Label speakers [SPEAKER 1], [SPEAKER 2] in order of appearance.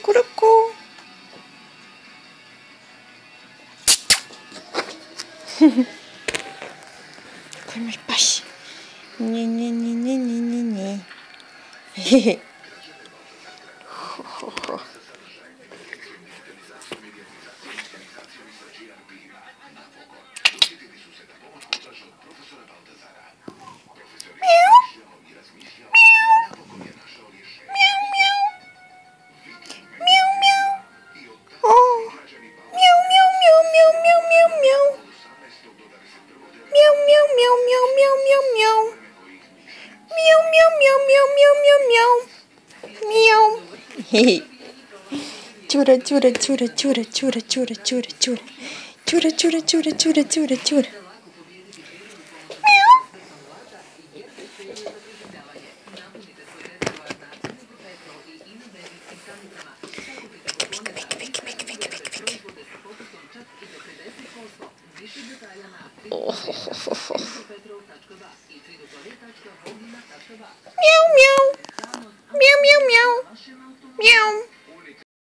[SPEAKER 1] Cucurucu. Come il pesce. Ne ne ne ne ne ne ne. Chura, chura, chura, chura, chura, chura, chura, chura. Chura, chura, chura, chura, chura, chura. Meow, meow. Meow, meow, meow. Meow.